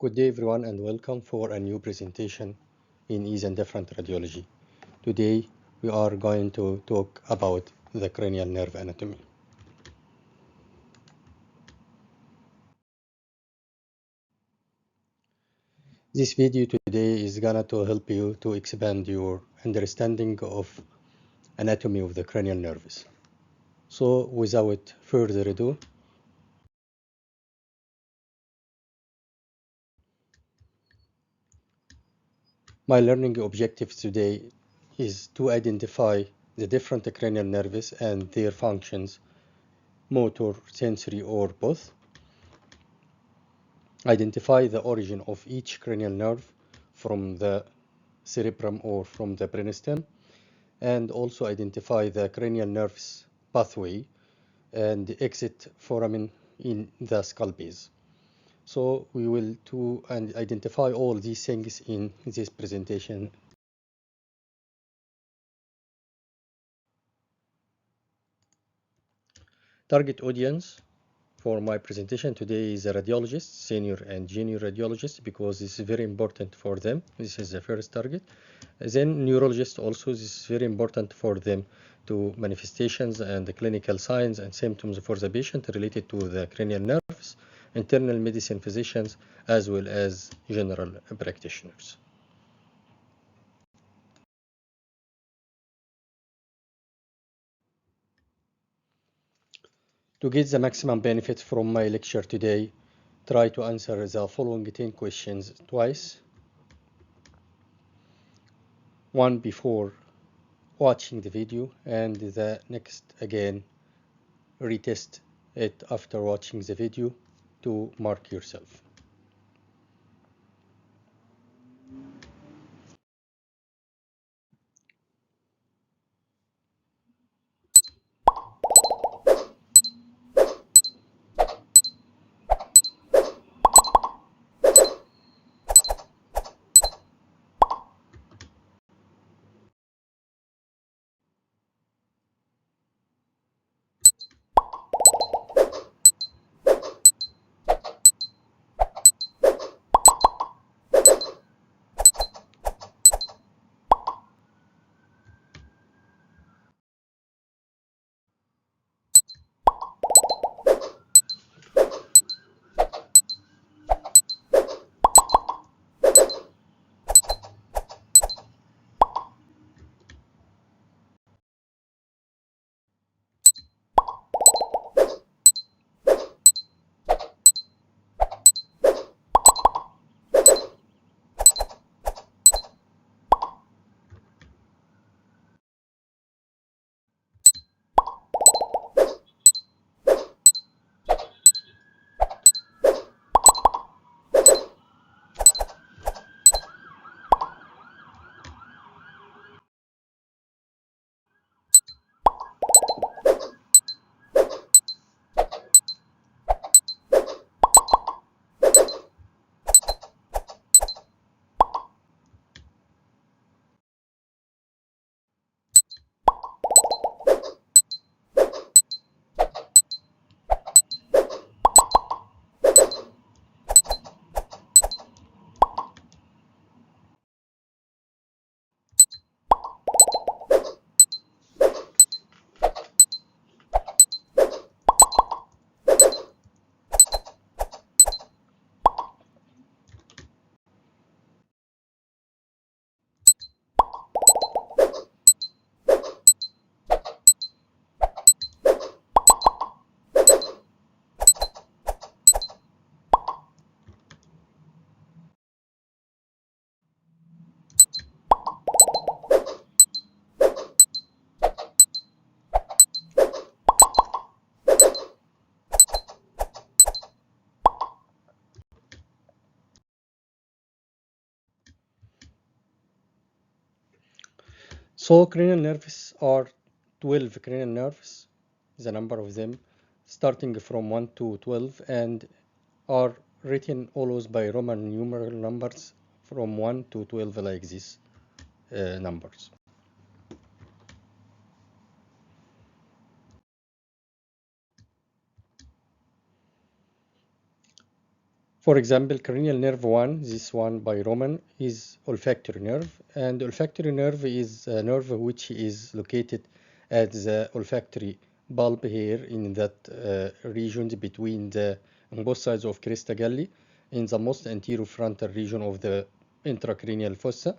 Good day everyone and welcome for a new presentation in Easy and Different Radiology. Today we are going to talk about the cranial nerve anatomy. This video today is gonna to help you to expand your understanding of anatomy of the cranial nerves. So without further ado, my learning objective today is to identify the different cranial nerves and their functions, motor, sensory, or both. Identify the origin of each cranial nerve from the cerebrum or from the brainstem, and also identify the cranial nerves pathway and the exit foramen in the skull base. So we will identify all these things in this presentation. Target audience for my presentation today is a radiologist, senior and junior radiologist, because this is very important for them. This is the first target. Then neurologist also, this is very important for them to manifestations and the clinical signs and symptoms for the patient related to the cranial nerves, internal medicine physicians, as well as general practitioners. To get the maximum benefit from my lecture today, try to answer the following 10 questions twice. One before watching the video and the next again retest it after watching the video to mark yourself. So cranial nerves are 12 cranial nerves, the number of them, starting from 1 to 12, and are written always by Roman numeral numbers from 1 to 12 like these numbers. For example, cranial nerve 1, this one by Roman, is olfactory nerve. And olfactory nerve is a nerve which is located at the olfactory bulb here in that region between on both sides of crista galli in the most anterior frontal region of the intracranial fossa.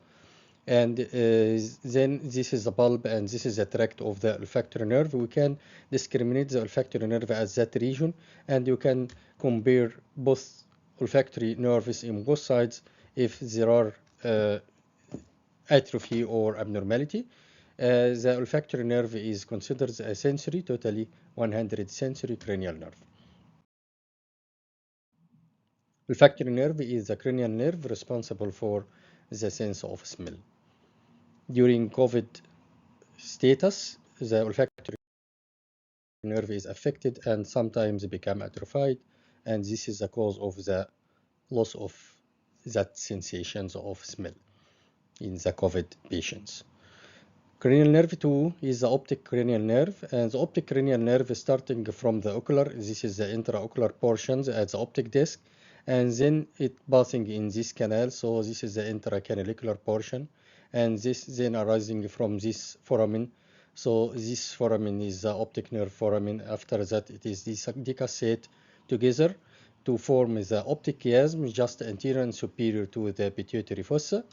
And then this is the bulb and this is the tract of the olfactory nerve. We can discriminate the olfactory nerve as that region, and you can compare both olfactory nerves in both sides if there are atrophy or abnormality. The olfactory nerve is considered a sensory, totally 100 sensory cranial nerve. Olfactory nerve is the cranial nerve responsible for the sense of smell. During COVID status, the olfactory nerve is affected and sometimes become atrophied, and this is the cause of the loss of that sensations of smell in the COVID patients. Cranial nerve 2 is the optic cranial nerve, and the optic cranial nerve is starting from the ocular. This is the intraocular portions at the optic disc, and then it passing in this canal. So this is the intracanalicular portion, and this then arising from this foramen. So this foramen is the optic nerve foramen. After that, it is decussate together to form the optic chiasm, just anterior and superior to the pituitary fossa.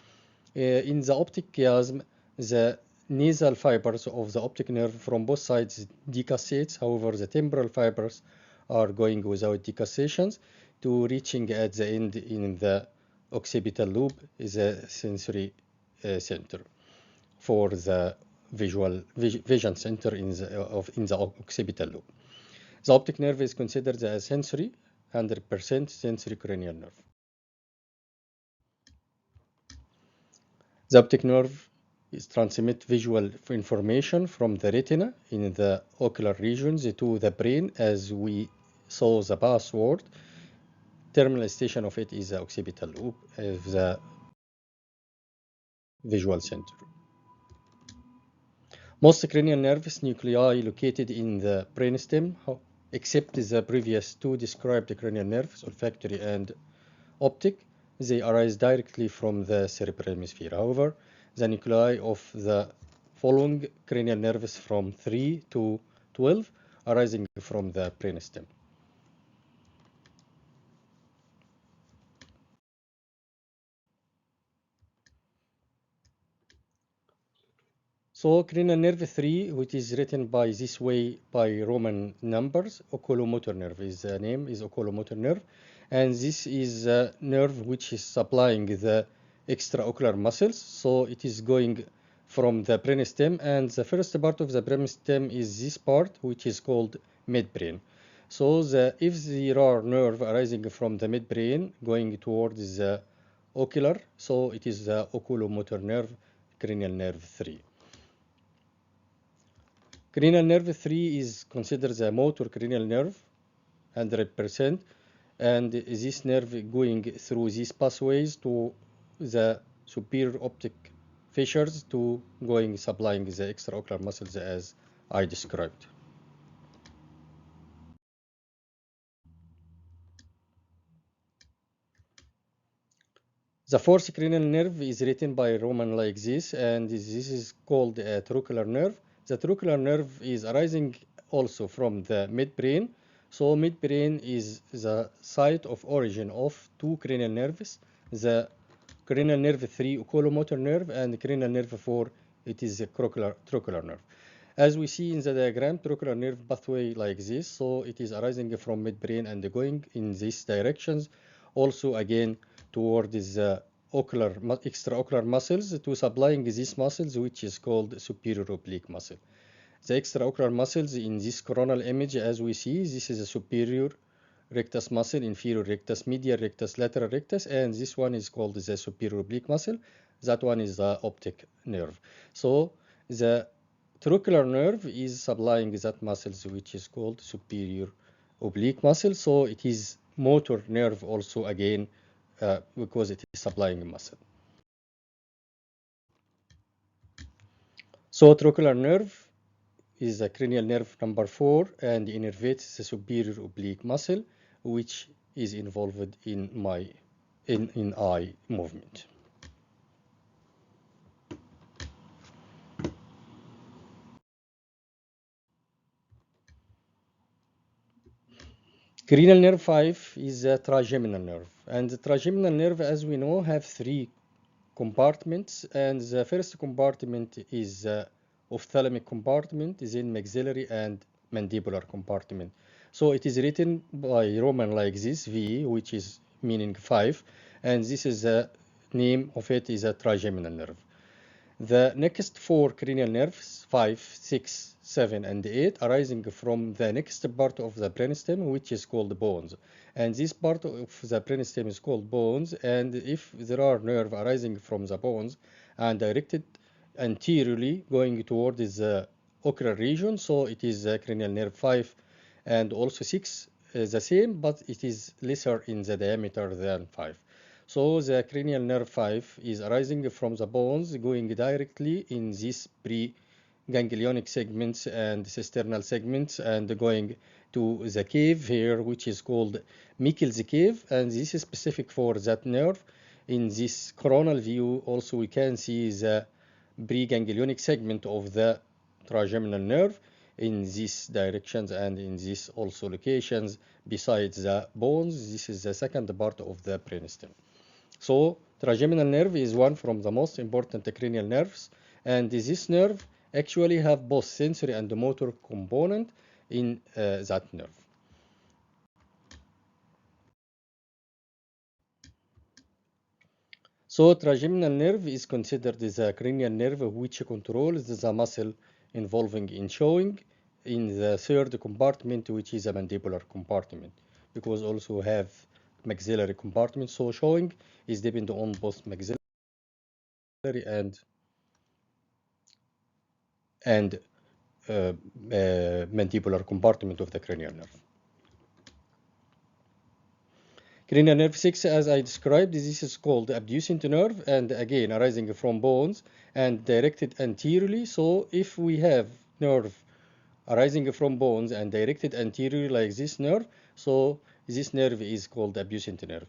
In the optic chiasm, the nasal fibers of the optic nerve from both sides decussates. However, the temporal fibers are going without decussations to reaching at the end in the occipital lobe, is a sensory center for the vision center in the occipital lobe. The optic nerve is considered a sensory, 100% sensory cranial nerve. The optic nerve is transmit visual information from the retina in the ocular regions to the brain, as we saw the password. Terminal station of it is the occipital lobe of the visual center. Most cranial nerves nuclei located in the brainstem, except the previous two described cranial nerves, olfactory and optic, they arise directly from the cerebral hemisphere. However, the nuclei of the following cranial nerves from 3 to 12 arising from the brainstem. So cranial nerve 3, which is written by this way by Roman numbers, oculomotor nerve is the name, is oculomotor nerve. And this is a nerve which is supplying the extraocular muscles. So it is going from the brainstem, and the first part of the brainstem is this part, which is called midbrain. So if there are nerve arising from the midbrain going towards the ocular, so it is the oculomotor nerve, cranial nerve 3. Cranial nerve 3 is considered the motor cranial nerve, 100%, and this nerve going through these pathways to the superior optic fissures to going supplying the extraocular muscles as I described. The fourth cranial nerve is written by Roman like this, and this is called a trochlear nerve. The trochlear nerve is arising also from the midbrain. So midbrain is the site of origin of two cranial nerves, the cranial nerve 3 oculomotor nerve and cranial nerve 4, it is the trochlear nerve. As we see in the diagram, trochlear nerve pathway like this, so it is arising from midbrain and going in these directions. Also again towards the extraocular muscles to supplying these muscles, which is called superior oblique muscle. The extraocular muscles in this coronal image, as we see, this is a superior rectus muscle, inferior rectus, medial rectus, lateral rectus, and this one is called the superior oblique muscle. That one is the optic nerve. So the trochlear nerve is supplying that muscles, which is called superior oblique muscle. So it is motor nerve also again, because it is supplying muscle. So trochlear nerve is the cranial nerve number 4 and innervates the superior oblique muscle, which is involved in eye movement. Cranial nerve 5 is a trigeminal nerve, and the trigeminal nerve, as we know, have three compartments, and the first compartment is ophthalmic compartment, then maxillary and mandibular compartment. So it is written by Roman like this, V, which is meaning 5, and this is the name of it is a trigeminal nerve. The next four cranial nerves, 5, 6, 7, and 8, arising from the next part of the brainstem, which is called bones. And this part of the brainstem is called bones, and if there are nerve arising from the bones and directed anteriorly going towards the ocular region, so it is cranial nerve 5, and also 6 is the same, but it is lesser in the diameter than 5. So the cranial nerve 5 is arising from the bones going directly in these pre-ganglionic segments and cisternal segments and going to the cave here, which is called Meckel's cave, and this is specific for that nerve. In this coronal view also we can see the pre-ganglionic segment of the trigeminal nerve in these directions and in these also locations besides the bones. This is the second part of the brainstem. So trigeminal nerve is one from the most important cranial nerves, and this nerve actually have both sensory and motor component in that nerve. So trigeminal nerve is considered the cranial nerve which controls the muscle involving in showing in the third compartment, which is a mandibular compartment, because also have maxillary compartment. So showing is dependent on both maxillary and mandibular compartment of the cranial nerve. Cranial nerve 6, as I described, this is called abducent nerve, and again arising from bones and directed anteriorly. So if we have nerve arising from bones and directed anteriorly like this nerve, so this nerve is called abducent nerve.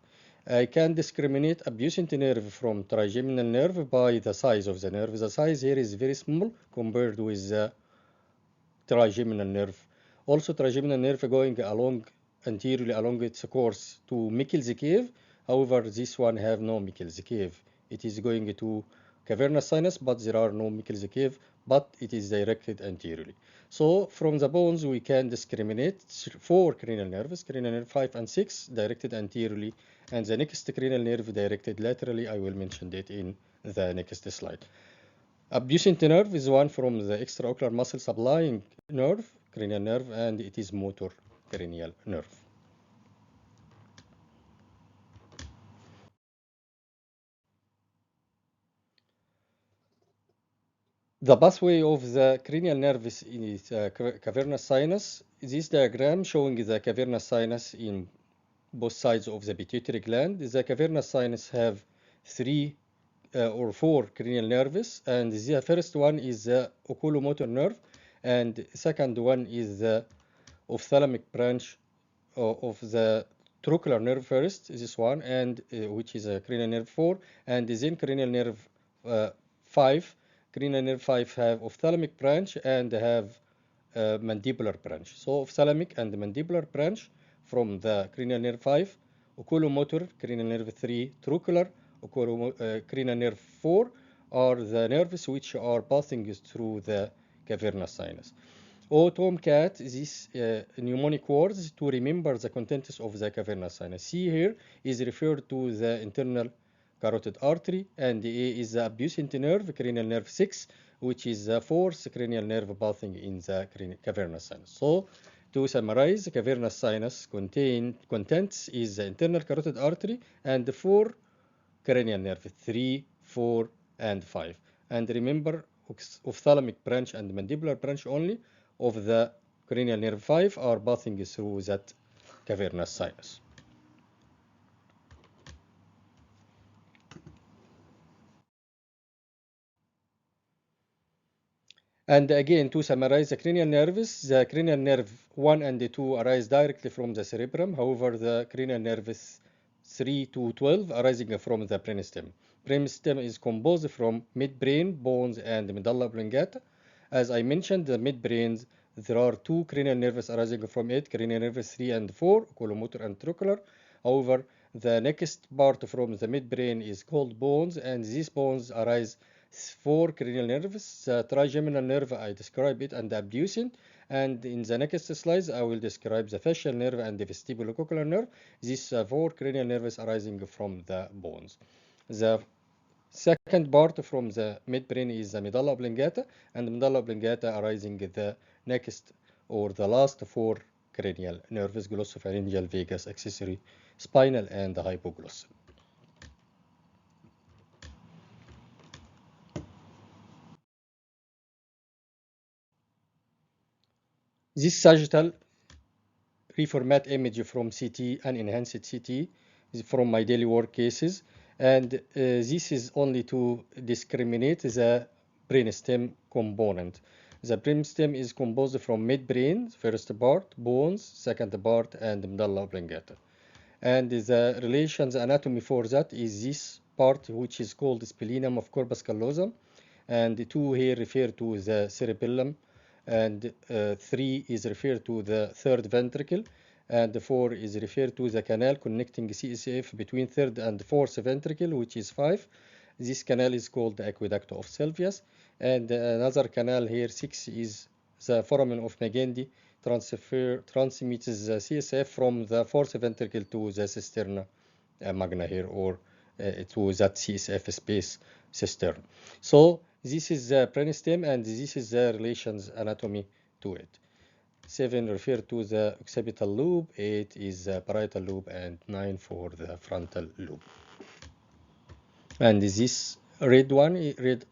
I can discriminate abducent nerve from trigeminal nerve by the size of the nerve. The size here is very small compared with the trigeminal nerve. Also trigeminal nerve going along anteriorly along its course to Meckel's cave. However, this one have no Meckel's cave. It is going to cavernous sinus, but there are no Meckel's cave, but it is directed anteriorly. So from the bones we can discriminate four cranial nerves, cranial nerve 5 and 6 directed anteriorly, and the next cranial nerve directed laterally. I will mention that in the next slide. Abducent nerve is one from the extraocular muscle supplying nerve, cranial nerve, and it is motor cranial nerve. The pathway of the cranial nerve is cavernous sinus. This diagram showing the cavernous sinus in both sides of the pituitary gland. The cavernous sinus have three or four cranial nerves, and the first one is the oculomotor nerve, and second one is the ophthalmic branch of the trochlear nerve first, this one, and which is a cranial nerve 4, and then cranial nerve 5. Cranial nerve 5 have ophthalmic branch and have mandibular branch. So ophthalmic and mandibular branch from the cranial nerve 5, oculomotor, cranial nerve 3, trochlear, cranial nerve 4 are the nerves which are passing through the cavernous sinus. O tomcat, these mnemonic words to remember the contents of the cavernous sinus. C here is referred to the internal carotid artery, and A is the abducent nerve, cranial nerve 6, which is the fourth cranial nerve passing in the cavernous sinus. So, to summarize, the cavernous sinus contents is the internal carotid artery and the four cranial nerve 3, 4, and 5. And remember, ophthalmic branch and mandibular branch only of the cranial nerve 5 are passing through that cavernous sinus. And again, to summarize the cranial nerves, the cranial nerve 1 and 2 arise directly from the cerebrum. However, the cranial nerves 3 to 12 arising from the brainstem. Brainstem is composed from midbrain, bones, and medulla oblongata. As I mentioned, the midbrains, there are two cranial nerves arising from it, cranial nerves 3 and 4, oculomotor and trochlear. However, the next part from the midbrain is called bones, and these bones arise four cranial nerves. The trigeminal nerve, I describe it, and the abducent. And in the next slides, I will describe the facial nerve and the vestibulocochlear nerve. These four cranial nerves arising from the bones. The second part from the midbrain is the medulla oblongata, and the medulla oblongata arising the next or the last four cranial nerves: glossopharyngeal, vagus, accessory, spinal, and hypoglossal. This sagittal reformat image from CT and enhanced CT is from my daily work cases, and this is only to discriminate the brainstem component. The brainstem is composed from midbrain, first part, bones, second part, and medulla oblongata. And the relations anatomy for that is this part, which is called splenum of corpus callosum, and 2 here refer to the cerebellum, and 3 is referred to the third ventricle, and 4 is referred to the canal connecting CSF between third and fourth ventricle, which is 5. This canal is called the aqueduct of Sylvius, and another canal here, 6, is the foramen of Magendie, transmits the CSF from the fourth ventricle to the cisterna magna here, or to that CSF space cistern. So this is the brainstem, and this is the relations anatomy to it. 7 refer to the occipital lobe, 8 is the parietal lobe, and 9 for the frontal lobe. And this red one, red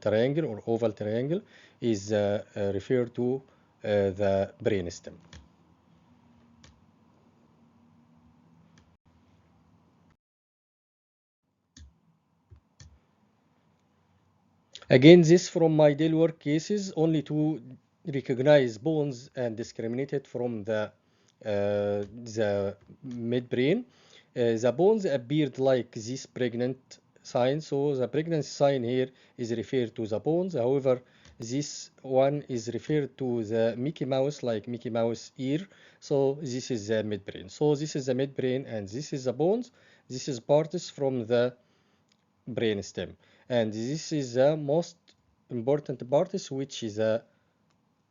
triangle or oval triangle, is referred to the brainstem. Again, this from my daily work cases, only to recognize bones and discriminate it from the midbrain. The bones appeared like this pregnant sign, so the pregnancy sign here is referred to the bones. However, this one is referred to the Mickey Mouse, like Mickey Mouse ear. So this is the midbrain. So this is the midbrain, and this is the bones. This is parts from the brainstem, and this is the most important part, which is the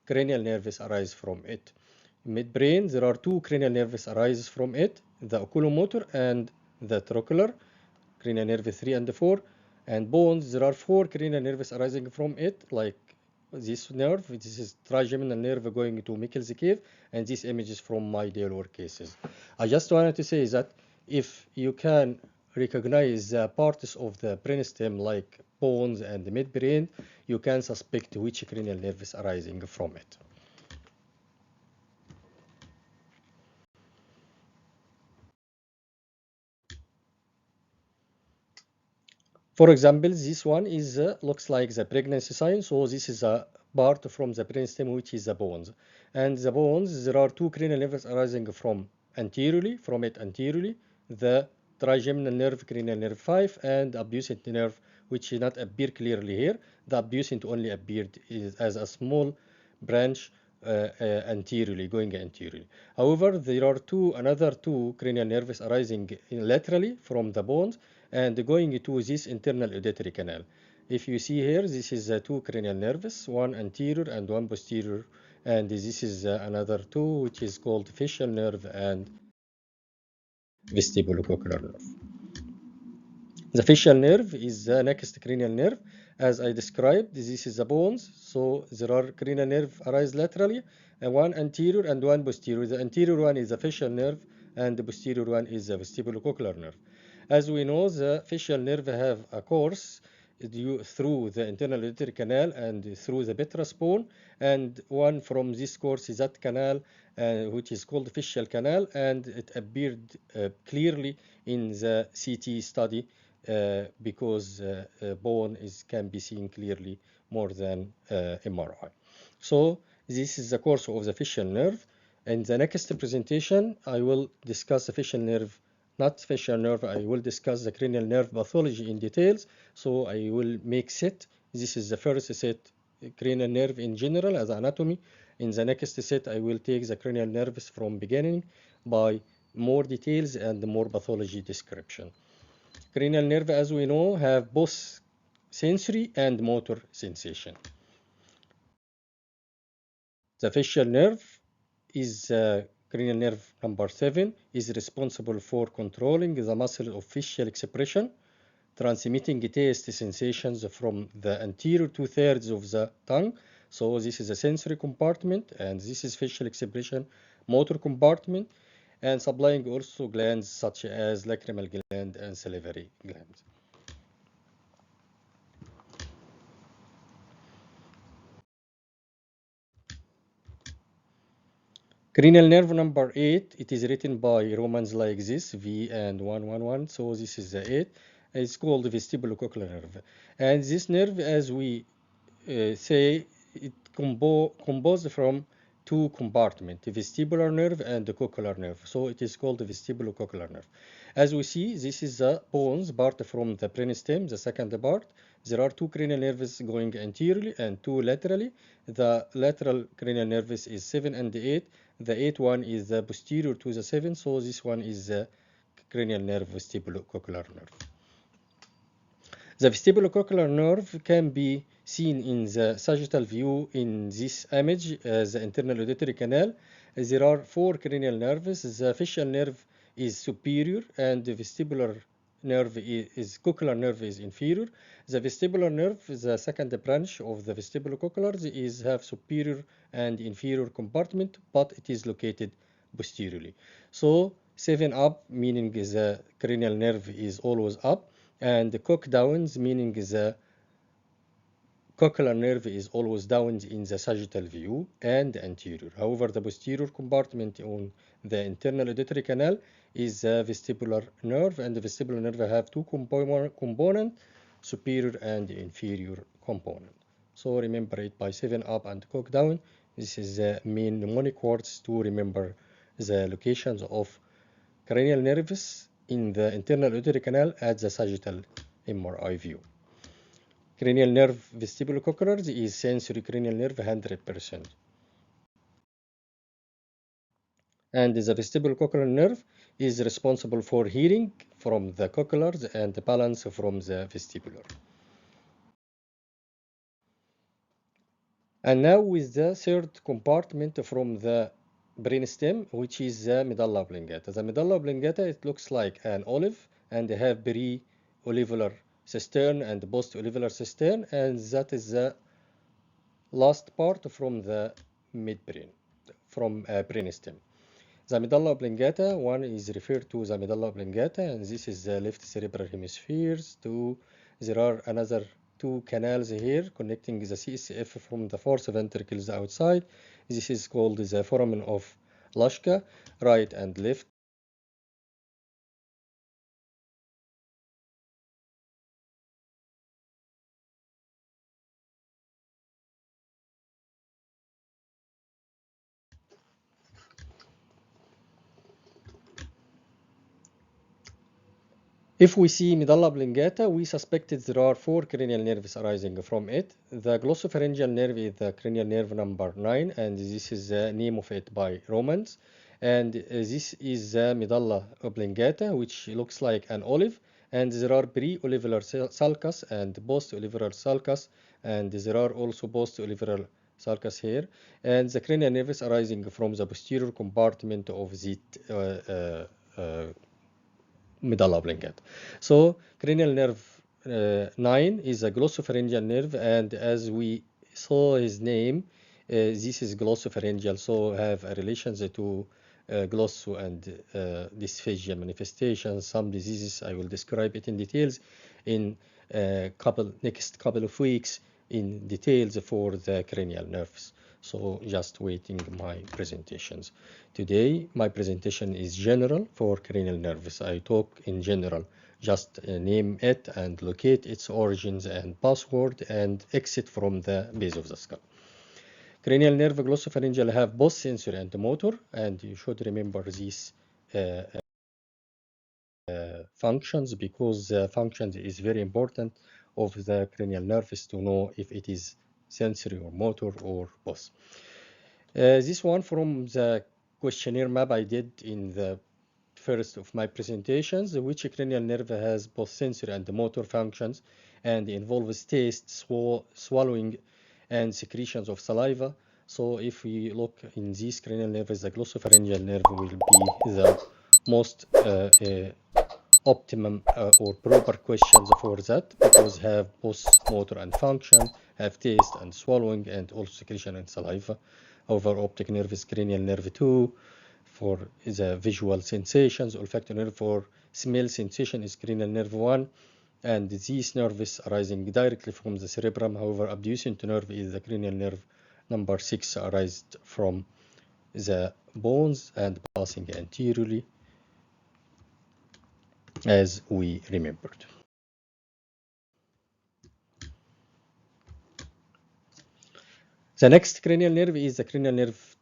cranial nerves arise from it. Midbrain, there are two cranial nerves arises from it, the oculomotor and the trochlear, cranial nerve 3 and 4. And bones, there are four cranial nerves arising from it, like this nerve. This is trigeminal nerve going to Meckel's cave, and this image is from my daily work cases. I just wanted to say that if you can recognize the parts of the brainstem like bones and the midbrain, you can suspect which cranial nerve is arising from it. For example, this one is looks like the pregnancy sign, so this is a part from the brainstem, which is the bones. And the bones, there are two cranial nerves arising from it anteriorly, the trigeminal nerve, cranial nerve 5, and abducent nerve, which does not appear clearly here. The abducent only appeared as a small branch anteriorly, going anteriorly. However, there are another two cranial nerves arising laterally from the bones and going to this internal auditory canal. If you see here, this is two cranial nerves, one anterior and one posterior, and this is another two, which is called facial nerve and vestibulocochlear nerve. The facial nerve is the next cranial nerve. As I described, this is the bones, so there are cranial nerve arise laterally, and one anterior and one posterior. The anterior one is the facial nerve, and the posterior one is the vestibulocochlear nerve. As we know, the facial nerve have a course through the internal auditory canal and through the petrous bone, and one from this course is that canal, which is called facial canal, and it appeared clearly in the CT study because bone can be seen clearly more than MRI. So this is the course of the facial nerve. In the next presentation, I will discuss the facial nerve, not facial nerve. I will discuss the cranial nerve pathology in details. So I will make set. This is the first set, cranial nerve in general as anatomy. In the next set, I will take the cranial nerves from beginning by more details and more pathology description. Cranial nerve, as we know, have both sensory and motor sensation. The facial nerve is cranial nerve number 7, is responsible for controlling the muscle of facial expression, transmitting taste sensations from the anterior two-thirds of the tongue. So this is a sensory compartment, and this is facial expression motor compartment, and supplying also glands such as lacrimal gland and salivary gland. Cranial nerve number 8, it is written by Romans like this, V and 111, so this is the 8. It's called vestibulocochlear nerve. And this nerve, as we say, it composed from two compartments, the vestibular nerve and the cochlear nerve. So it is called the vestibulocochlear nerve. As we see, this is the bones part from the brainstem, the second part. There are two cranial nerves going anteriorly and two laterally. The lateral cranial nerves is 7 and 8. The 8th one is the posterior to the 7, so this one is the cranial nerve vestibulocochlear nerve. The vestibulocochlear nerve can be seen in the sagittal view in this image as the internal auditory canal. There are 4 cranial nerves. The facial nerve is superior and the vestibular nerve cochlear nerve is inferior. The vestibular nerve, the second branch of the vestibulocochlear, have superior and inferior compartment, but it is located posteriorly. So 7 up meaning the cranial nerve is always up, and the cock downs meaning the cochlear nerve is always down in the sagittal view and anterior. However, the posterior compartment on the internal auditory canal is the vestibular nerve, and the vestibular nerve have two components, superior and inferior component. So remember it by 7 up and cock down. This is the main mnemonic words to remember the locations of cranial nerves in the internal auditory canal at the sagittal MRI view. Cranial nerve vestibulocochlear is sensory cranial nerve 100%. And the vestibulocochlear nerve is responsible for hearing from the cochlears and balance from the vestibular. And now with the third compartment from the brainstem, which is the medulla oblongata. The medulla oblongata, it looks like an olive and they have pre-olivular cistern and post-olivular cistern, and that is the last part from the midbrain, from brainstem. The medulla oblongata, one is referred to the medulla oblongata, and this is the left cerebral hemispheres. There are another two canals here connecting the CSF from the fourth ventricles outside. This is called the foramen of Lashka, right and left. If we see medulla oblongata, we suspected there are 4 cranial nerves arising from it. The glossopharyngeal nerve is the cranial nerve number 9, and this is the name of it by Romans. And this is the medulla oblongata, which looks like an olive. And there are pre-olivular sulcus and post-olivular sulcus, and there are also post-olivular sulcus here. And the cranial nerves arising from the posterior compartment of the medulla oblongata. So cranial nerve 9 is a glossopharyngeal nerve, and as we saw his name, this is glossopharyngeal, so have a relation to glosso and dysphagia manifestations. Some diseases I will describe it in details in next couple of weeks in details for the cranial nerves. So just waiting my presentations. Today my presentation is general for cranial nerves. I talk in general, just name it and locate its origins and password and exit from the base of the skull. Cranial nerve glossopharyngeal have both sensory and motor, and you should remember these functions, because the functions is very important of the cranial nerves to know if it is sensory or motor or both. This one from the questionnaire map I did in the first of my presentations, which cranial nerve has both sensory and motor functions and involves taste, swallowing, and secretions of saliva. So if we look in these cranial nerves, the glossopharyngeal nerve will be the most optimum or proper questions for that, because have both motor and function, have taste and swallowing, and also secretion and saliva. However, optic nerve is cranial nerve 2 for the visual sensations. Olfactory nerve for smell sensation is cranial nerve 1, and these nerves arising directly from the cerebrum. However, abducent nerve is the cranial nerve number 6, arised from the bones and passing anteriorly, as we remembered. The next cranial nerve is the cranial nerve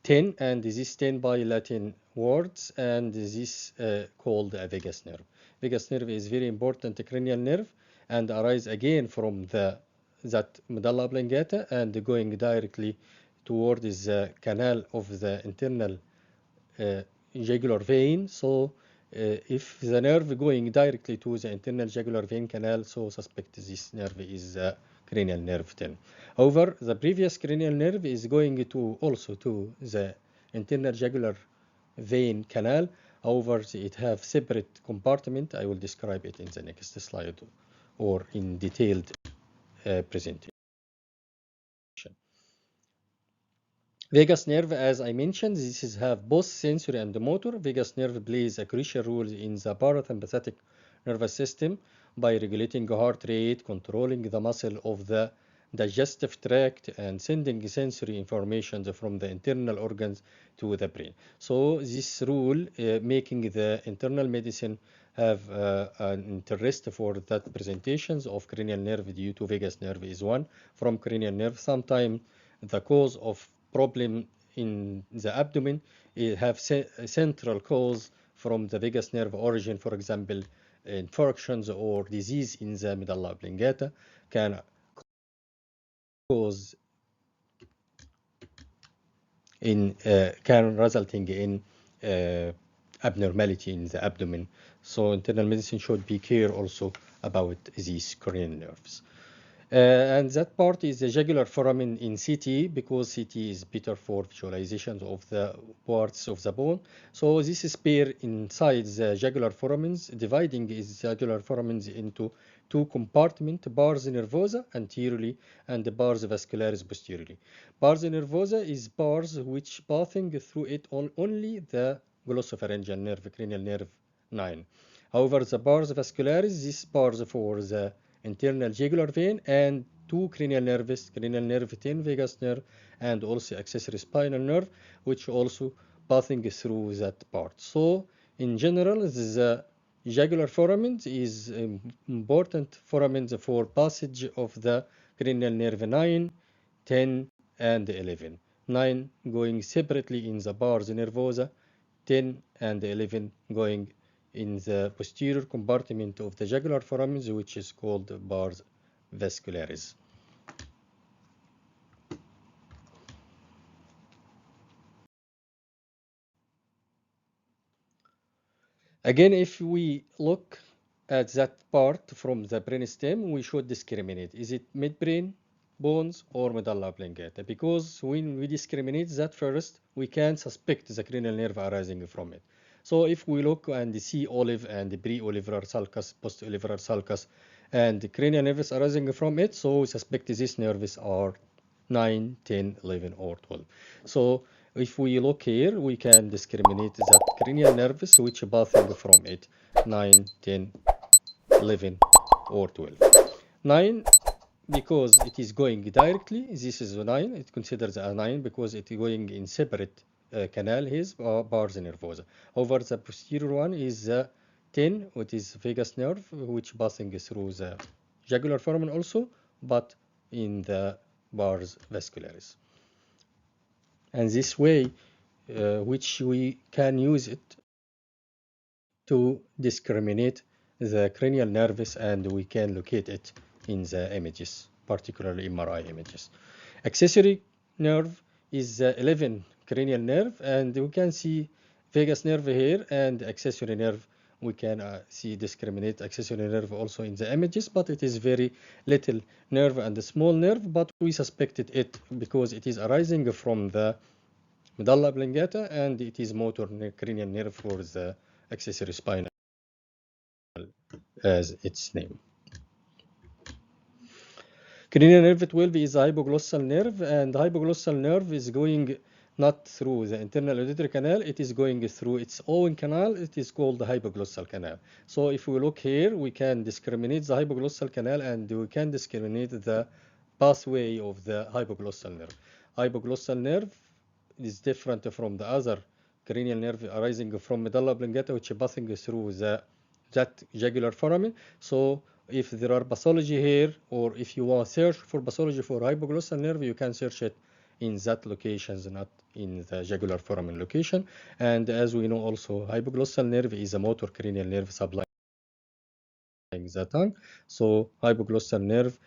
10, and this is 10 by Latin words, and this is called a vagus nerve. Vagus nerve is very important cranial nerve and arise again from that medulla oblongata and going directly towards the canal of the internal jugular vein. So if the nerve going directly to the internal jugular vein canal, so suspect this nerve is cranial nerve 10. However, the previous cranial nerve is going to also to the internal jugular vein canal. However, it have separate compartment. I will describe it in the next slide or in detailed presentation. Vagus nerve, as I mentioned, this is have both sensory and motor. Vagus nerve plays a crucial role in the parasympathetic nervous system by regulating heart rate, controlling the muscle of the digestive tract, and sending sensory information from the internal organs to the brain. So this rule making the internal medicine have an interest for that presentations of cranial nerve due to vagus nerve is one from cranial nerve. Sometimes the cause of problem in the abdomen, it have a central cause from the vagus nerve origin. For example, infections or disease in the medulla oblongata can cause in can resulting in abnormality in the abdomen. So internal medicine should be care also about these cranial nerves. And that part is the jugular foramen in CT, because CT is better for visualization of the parts of the bone. So this is pair inside the jugular foramens, dividing is jugular foramens into two compartments, pars nervosa anteriorly and pars vascularis posteriorly. Pars nervosa is pars which passing through it only the glossopharyngeal nerve, cranial nerve 9. However, the pars vascularis, this pars for the internal jugular vein and two cranial nerves, cranial nerve 10 vagus nerve, and also accessory spinal nerve, which also passing through that part. So in general, the jugular foramen is important foramen for passage of the cranial nerve 9, 10, and 11. 9 going separately in the pars nervosa, 10 and 11 going in the posterior compartment of the jugular foramen, which is called pars vascularis. Again, if we look at that part from the brainstem, we should discriminate. Is it midbrain, bones, or medulla oblongata? Because when we discriminate that first, we can suspect the cranial nerve arising from it. So if we look and see olive and pre-olivar sulcus, post-olivar sulcus, and the cranial nerves arising from it, so we suspect these nerves are 9, 10, 11, or 12. So if we look here, we can discriminate that cranial nerves which passing from it 9, 10, 11, or 12. 9 because it is going directly, this is a 9, it considers a 9 because it is going in separate canal his bars nervosa. Over the posterior one is 10, which is vagus nerve, which passing through the jugular foramen also, but in the bars vascularis. And this way, which we can use it to discriminate the cranial nerves, and we can locate it in the images, particularly MRI images. Accessory nerve is the 11 cranial nerve, and we can see vagus nerve here and accessory nerve. We can see discriminate accessory nerve also in the images, but it is very little nerve and a small nerve, but we suspected it because it is arising from the medulla oblongata, and it is motor cranial nerve for the accessory spinal as its name. Cranial nerve 12 is a hypoglossal nerve, and hypoglossal nerve is going not through the internal auditory canal, it is going through its own canal. It is called the hypoglossal canal. So if we look here, we can discriminate the hypoglossal canal, and we can discriminate the pathway of the hypoglossal nerve. Hypoglossal nerve is different from the other cranial nerve arising from medulla oblongata, which is passing through that jugular foramen. So if there are pathology here, or if you want to search for pathology for hypoglossal nerve, you can search it in that locations, not in the jugular foramen location. And as we know also, hypoglossal nerve is a motor cranial nerve supplying the tongue. So hypoglossal nerve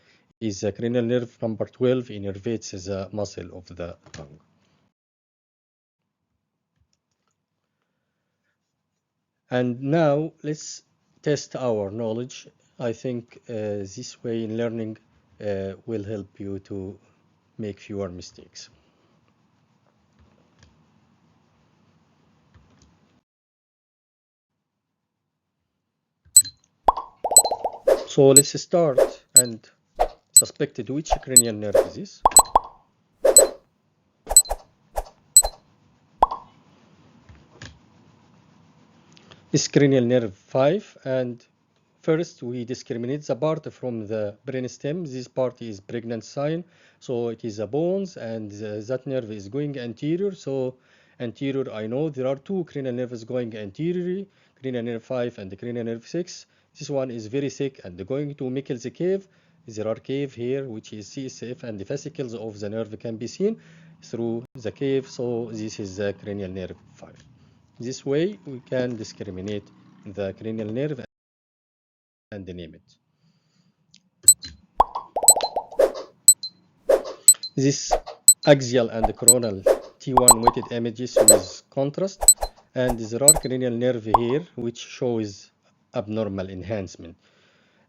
is a cranial nerve number 12, innervates the muscle of the tongue. And now let's test our knowledge. I think this way in learning will help you to make fewer mistakes. So let's start and suspect which cranial nerve is this. This cranial nerve 5, and first we discriminate the part from the brainstem. This part is pregnant sign, so it is the bones, and that nerve is going anterior. So anterior, I know there are two cranial nerves going anteriorly, cranial nerve 5 and the cranial nerve 6. This one is very thick and going to Meckel's cave. There are cave here, which is CSF, and the fascicles of the nerve can be seen through the cave. So this is the cranial nerve 5. This way we can discriminate the cranial nerve and name it. This axial and coronal T1 weighted images with contrast, and there are cranial nerve here which shows abnormal enhancement.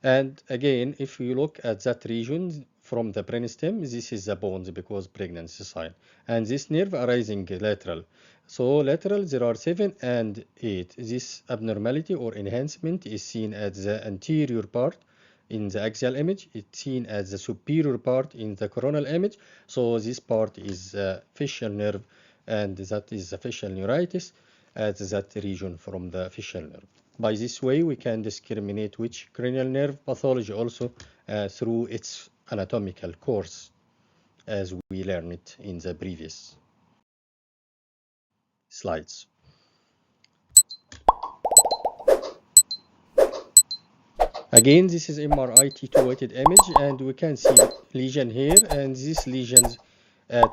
And again, if you look at that region from the brainstem, this is the bones because pregnancy sign. And this nerve arising lateral. So lateral, there are 7 and 8. This abnormality or enhancement is seen at the anterior part in the axial image. It's seen as the superior part in the coronal image. So this part is a facial nerve, and that is the facial neuritis at that region from the facial nerve. By this way, we can discriminate which cranial nerve pathology also through its anatomical course, as we learned it in the previous slides. Again, this is MRI T2 weighted image, and we can see lesion here, and these lesions at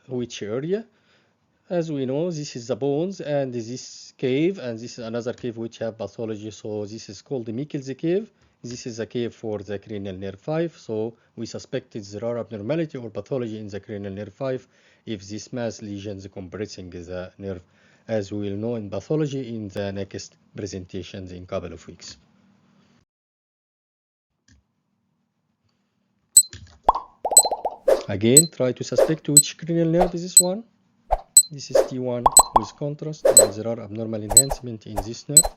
which area. As we know, this is the bones and this cave, and this is another cave which have pathology. So this is called the Meckel's cave. This is a cave for the cranial nerve 5. So we suspected there are abnormality or pathology in the cranial nerve 5 if this mass lesions compressing the nerve, as we will know in pathology in the next presentations in a couple of weeks. Again, try to suspect which cranial nerve is this one. This is T1 with contrast, and there are abnormal enhancement in this nerve.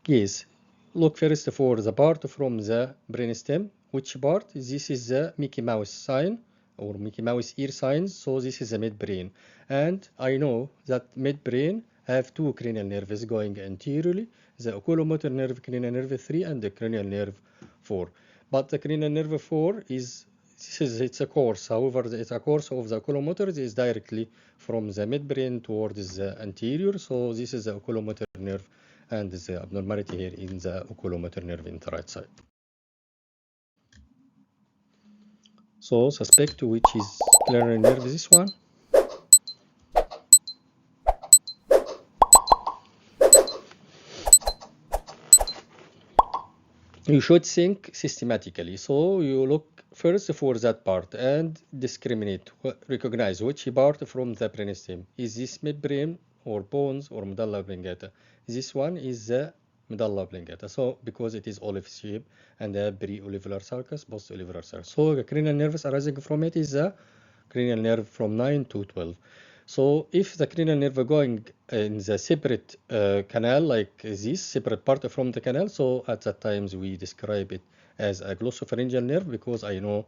Yes, look first for the part from the brainstem. Which part? This is the Mickey Mouse sign or Mickey Mouse ear signs. So this is the midbrain, and I know that midbrain have two cranial nerves going anteriorly: the oculomotor nerve, cranial nerve 3, and the cranial nerve 4. But the cranial nerve 4 is, it's a course. However, it's a course of the oculomotor is directly from the midbrain towards the anterior. So this is the oculomotor nerve, and the abnormality here in the oculomotor nerve in the right side. So suspect which is cranial nerve, this one. You should think systematically. So you look first for that part and discriminate, recognize which part from the brainstem. Is this midbrain or bones or medulla oblongata? This one is the medulla oblongata. So because it is olive shape and the pre-olivular sulcus, post-olivular sulcus. So the cranial nerves arising from it is the cranial nerve from 9 to 12. So if the cranial nerve going in the separate canal like this, separate part from the canal, so at that times we describe it as a glossopharyngeal nerve, because I know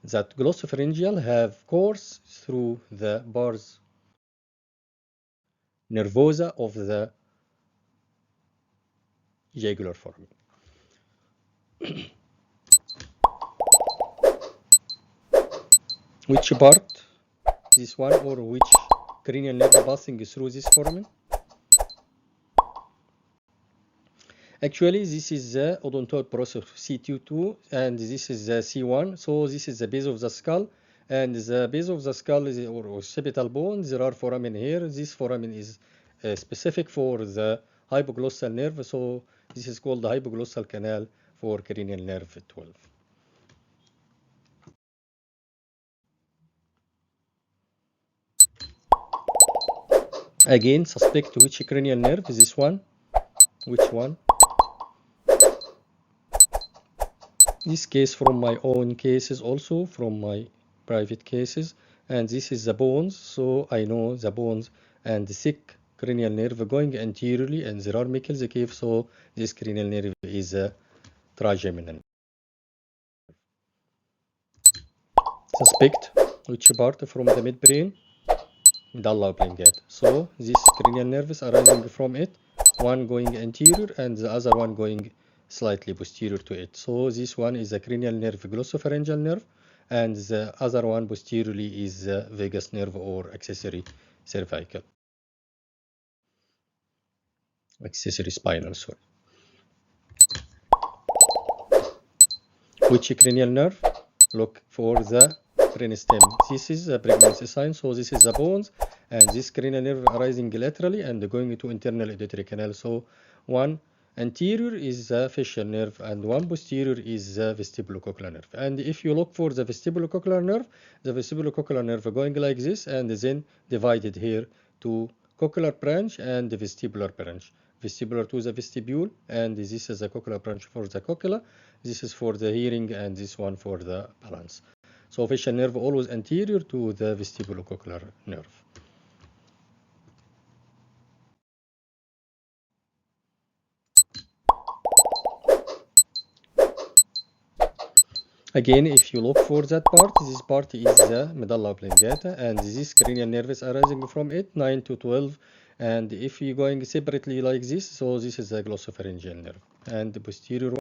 that glossopharyngeal have course through the bars nervosa of the jugular foramen. Which part? This one, or which cranial nerve passing through this foramen? Actually, this is the odontoid process C2, and this is the C1. So this is the base of the skull, and the base of the skull is or occipital bone. There are foramen here. This foramen is specific for the hypoglossal nerve. So this is called the hypoglossal canal for cranial nerve 12. Again, suspect which cranial nerve is this one. Which one? This case from my own cases, also from my private cases, and this is the bones. So I know the bones and the thick cranial nerve going anteriorly, and there are Meckel's cave. So this cranial nerve is a trigeminal. Suspect which part from the midbrain? Medulla oblongata. So these cranial nerves arising from it, one going anterior and the other one going slightly posterior to it. So this one is the cranial nerve glossopharyngeal nerve, and the other one posteriorly is the vagus nerve or accessory cervical. Accessory spinal, sorry. Which cranial nerve? Look for the brainstem. This is a pregnancy sign, so this is the bones, and this cranial nerve arising laterally and going to internal auditory canal. So one anterior is the facial nerve, and one posterior is the vestibulocochlear nerve. And if you look for the vestibulocochlear nerve going like this, and then divided here to cochlear branch and the vestibular branch. Vestibular to the vestibule, and this is the cochlear branch for the cochlea. This is for the hearing, and this one for the balance. So facial nerve always anterior to the vestibulocochlear nerve. Again, if you look for that part, this part is the medulla oblongata, and this cranial nerves arising from it, 9 to 12. And if you're going separately like this, so this is the glossopharyngeal nerve, and the posterior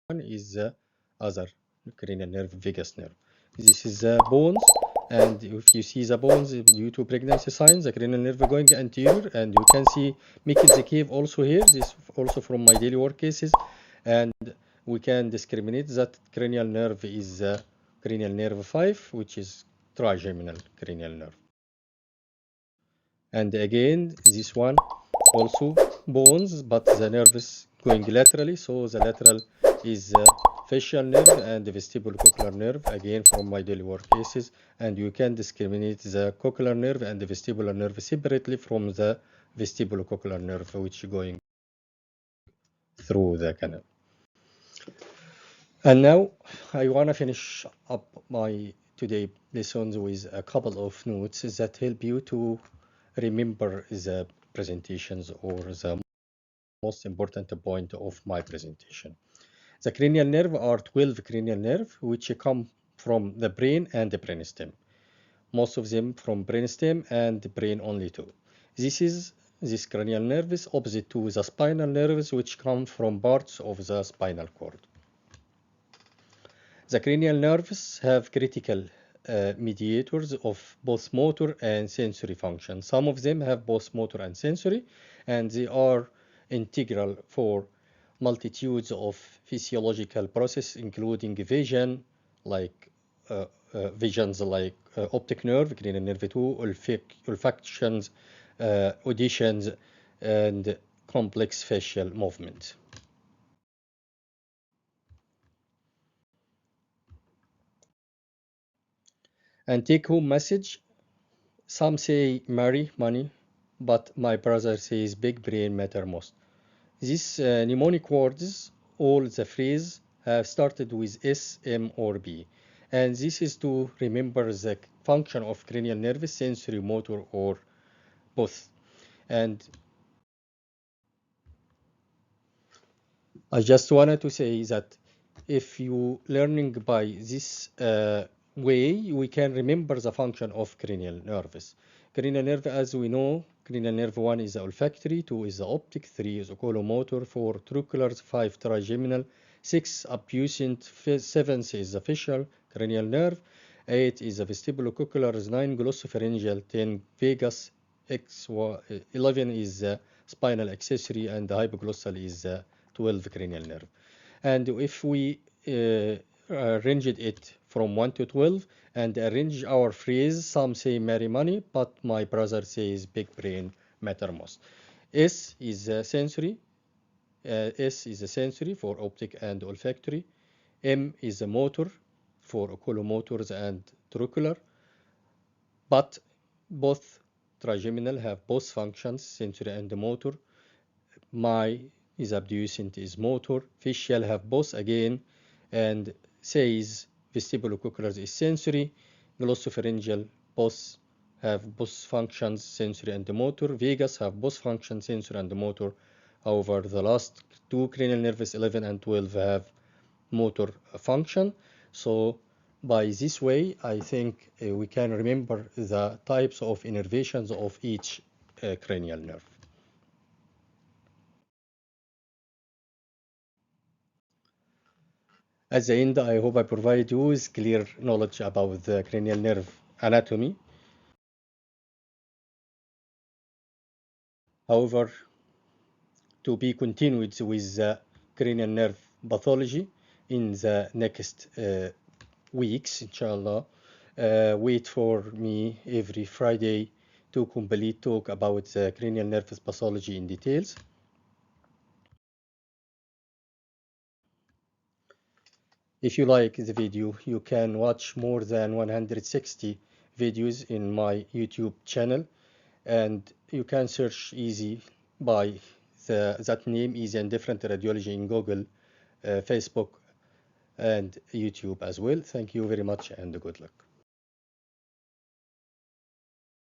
one is the other cranial nerve, vagus nerve. This is the bones, and if you see the bones due to pregnancy signs, the cranial nerve going anterior, and you can see Meckel's cave also here. This also from my daily work cases, and we can discriminate that cranial nerve is cranial nerve 5, which is trigeminal cranial nerve. And again, this one also bones, but the nerves going laterally. So the lateral is the facial nerve and the vestibulocochlear nerve, again from my daily work cases. And you can discriminate the cochlear nerve and the vestibular nerve separately from the vestibulocochlear nerve, which is going through the canal. And now I want to finish up my today lessons with a couple of notes that help you to remember the presentations or the most important point of my presentation. The cranial nerve are 12 cranial nerve which come from the brain and the brainstem. Most of them from brainstem and the brain only too. This cranial nerve is opposite to the spinal nerves which come from parts of the spinal cord. The cranial nerves have critical mediators of both motor and sensory function. Some of them have both motor and sensory, and they are integral for multitudes of physiological processes, including vision, like visions like optic nerve, cranial nerve 2, olfactions, auditions, and complex facial movement. And take home message: some say marry, money, but my brother says big brain matter most. These mnemonic words, all the phrase, have started with S, M, or B. And this is to remember the function of cranial nerves, sensory, motor, or both. And I just wanted to say that if you learning by this way, we can remember the function of cranial nerves. Cranial nerve, as we know, cranial nerve 1 is the olfactory, 2 is the optic, 3 is oculomotor, 4 trochlear, 5 trigeminal, 6 abducent, 7 is the facial cranial nerve, 8 is the vestibulocochlear, 9 glossopharyngeal, 10 vagus, 11 is the spinal accessory, and the hypoglossal is the 12 cranial nerve. And if we arranged it from 1 to 12 and arrange our phrase, some say marry money, but my brother says big brain matter most. S is sensory. S is a sensory for optic and olfactory. M is a motor for oculomotors and trochlear. But both trigeminal have both functions, sensory and motor. My is abducent is motor. Facial have both again, and says vestibulocochlear is sensory. Glossopharyngeal both have both functions, sensory and motor. Vagus have both functions, sensory and motor. However, the last two cranial nerves, 11 and 12, have motor function. So by this way, I think we can remember the types of innervations of each cranial nerve. At the end, I hope I provide you with clear knowledge about the cranial nerve anatomy. However, to be continued with the cranial nerve pathology in the next weeks, inshallah. Wait for me every Friday to complete talk about the cranial nerve pathology in details. If you like the video, you can watch more than 160 videos in my YouTube channel, and you can search easy by that name, Easy and Different Radiology, in Google, Facebook, and YouTube as well. Thank you very much and good luck.